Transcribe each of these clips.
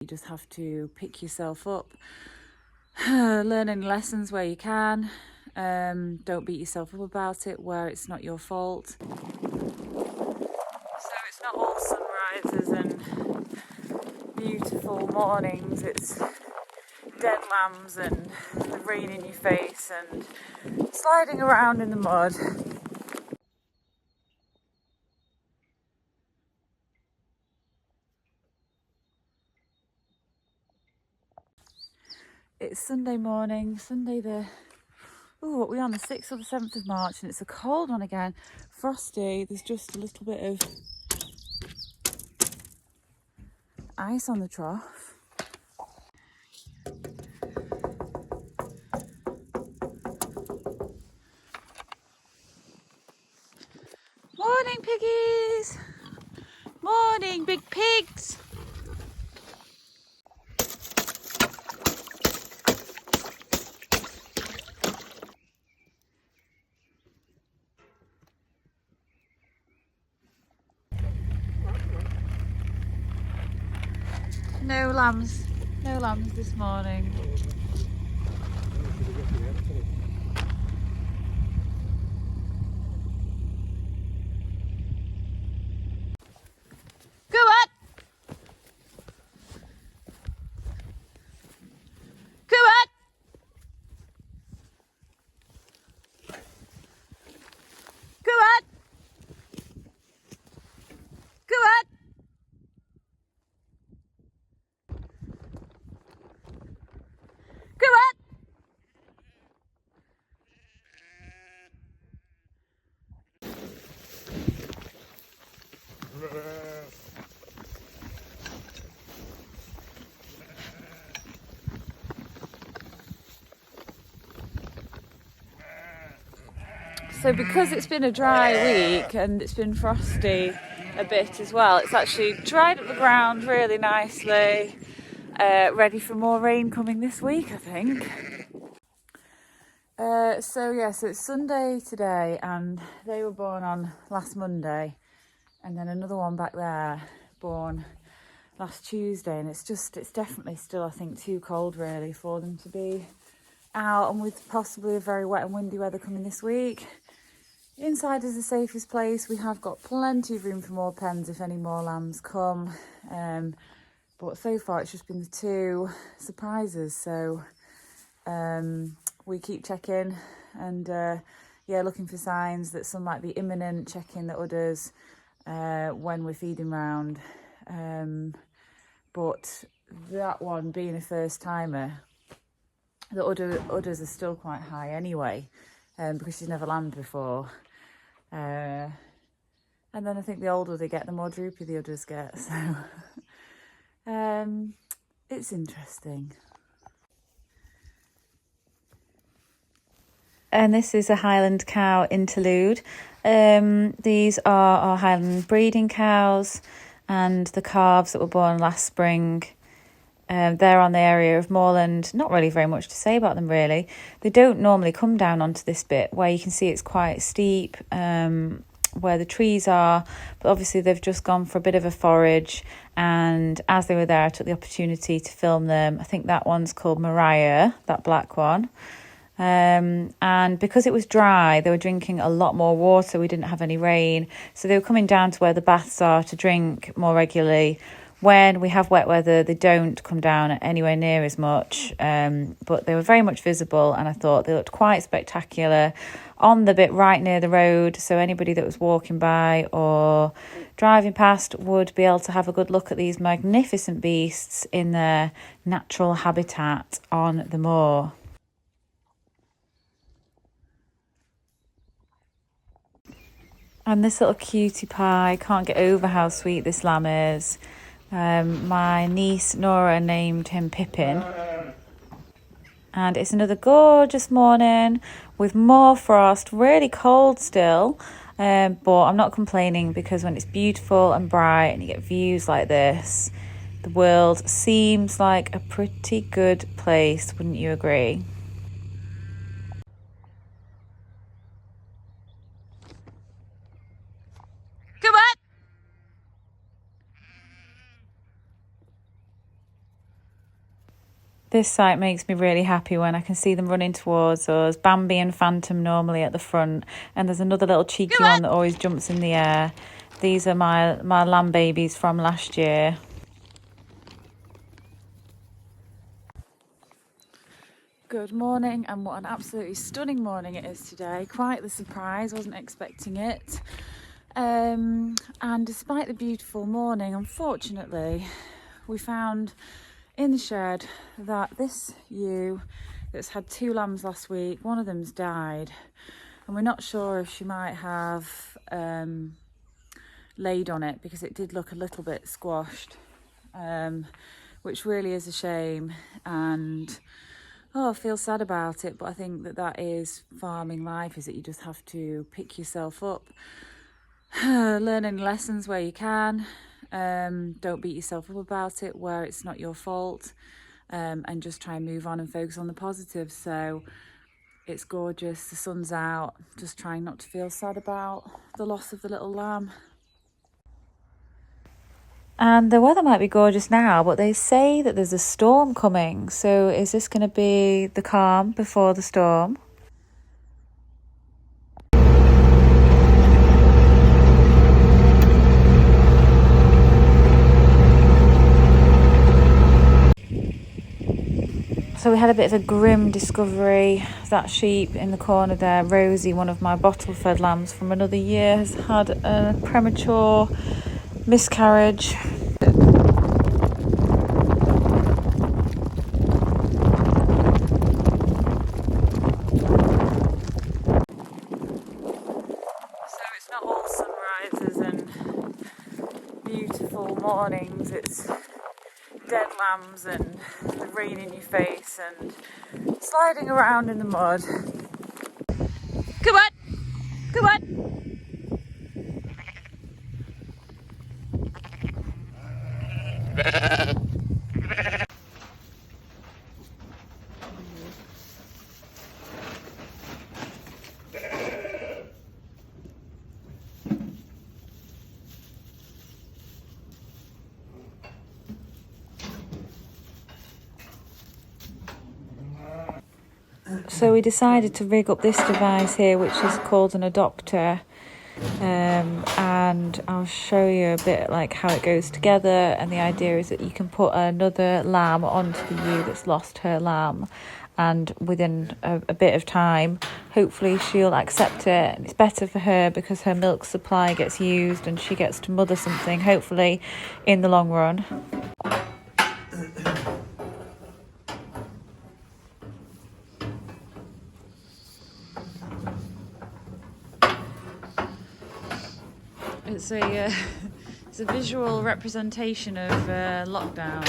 You just have to pick yourself up, learn any lessons where you can. Don't beat yourself up about it where it's not your fault. So it's not all sunrises and beautiful mornings, it's dead lambs and the rain in your face and sliding around in the mud. It's Sunday morning, Sunday the, what are we on, the 6th or the 7th of March, and it's a cold one again, frosty. There's just a little bit of ice on the trough. Morning piggies! Morning big pigs! No lambs this morning. Go on! Go on! Go on! Go on! Go on! So because it's been a dry week and it's been frosty a bit as well, it's actually dried up the ground really nicely, ready for more rain coming this week, I think. So it's Sunday today, and they were born on last Monday, and then another one back there born last Tuesday, and it's definitely still, I think, too cold really for them to be out, and with possibly a very wet and windy weather coming this week. Inside is the safest place. We have got plenty of room for more pens if any more lambs come, but so far it's just been the two surprises, so we keep checking and looking for signs that some might be imminent, checking the udders when we're feeding round, but that one being a first timer, the udders are still quite high anyway, because she's never lambed before. And then I think the older they get, the more droopy the udders get. So it's interesting. And this is a Highland cow interlude. These are our Highland breeding cows, and the calves that were born last spring. They're on the area of moorland. Not really very much to say about them really. They don't normally come down onto this bit where you can see it's quite steep, where the trees are, but obviously they've just gone for a bit of a forage, and as they were there I took the opportunity to film them. I think that one's called Mariah, that black one. And because it was dry, they were drinking a lot more water. We didn't have any rain, so they were coming down to where the baths are to drink more regularly. When we have wet weather, they don't come down anywhere near as much, but they were very much visible, and I thought they looked quite spectacular on the bit right near the road, so anybody that was walking by or driving past would be able to have a good look at these magnificent beasts in their natural habitat on the moor. And this little cutie pie, can't get over how sweet this lamb is. My niece Nora named him Pippin. And it's another gorgeous morning with more frost, really cold still, but I'm not complaining, because when it's beautiful and bright and you get views like this, the world seems like a pretty good place, wouldn't you agree? Come on! This sight makes me really happy when I can see them running towards us. Bambi and Phantom normally at the front, and there's another little cheeky one that always jumps in the air. These are my lamb babies from last year. Good morning, and what an absolutely stunning morning it is today. Quite the surprise, wasn't expecting it. And despite the beautiful morning, unfortunately, we found in the shed that this ewe that's had 2 lambs last week, one of them's died, and we're not sure if she might have laid on it, because it did look a little bit squashed, which really is a shame. And I feel sad about it, but I think that is farming life, is that you just have to pick yourself up, learn any lessons where you can. Don't beat yourself up about it where it's not your fault, and just try and move on and focus on the positives. So it's gorgeous, the sun's out, just trying not to feel sad about the loss of the little lamb. And the weather might be gorgeous now, but they say that there's a storm coming. So is this going to be the calm before the storm? So we had a bit of a grim discovery. That sheep in the corner there, Rosie, one of my bottle fed lambs from another year, has had a premature miscarriage. So it's not all sunrises and beautiful mornings, it's dead lambs and the rain in your face and sliding around in the mud. Come on! Come on! So we decided to rig up this device here, which is called an adopter, and I'll show you a bit like how it goes together. And the idea is that you can put another lamb onto the ewe that's lost her lamb, and within a bit of time, hopefully she'll accept it, and it's better for her because her milk supply gets used and she gets to mother something, hopefully, in the long run. It's a visual representation of lockdown.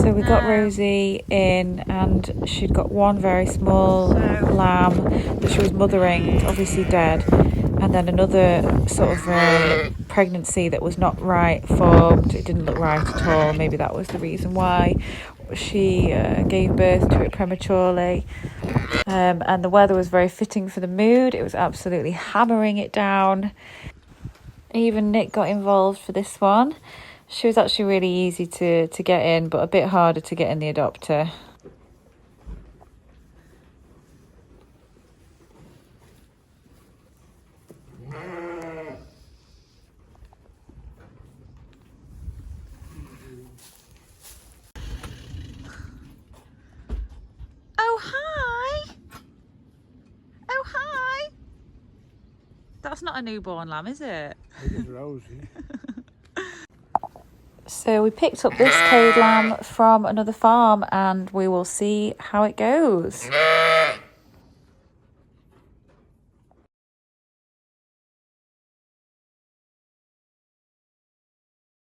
So we got Rosie in, and she'd got one very small lamb that she was mothering, obviously dead, and then another sort of pregnancy that was not right formed. It didn't look right at all. Maybe that was the reason why she gave birth to it prematurely. And the weather was very fitting for the mood. It was absolutely hammering it down. Even Nick got involved for this one. She was actually really easy to get in, but a bit harder to get in the adopter. Oh, hi! Oh, hi! That's not a newborn lamb, is it? It is Rosie. So we picked up this cade lamb from another farm, and we will see how it goes.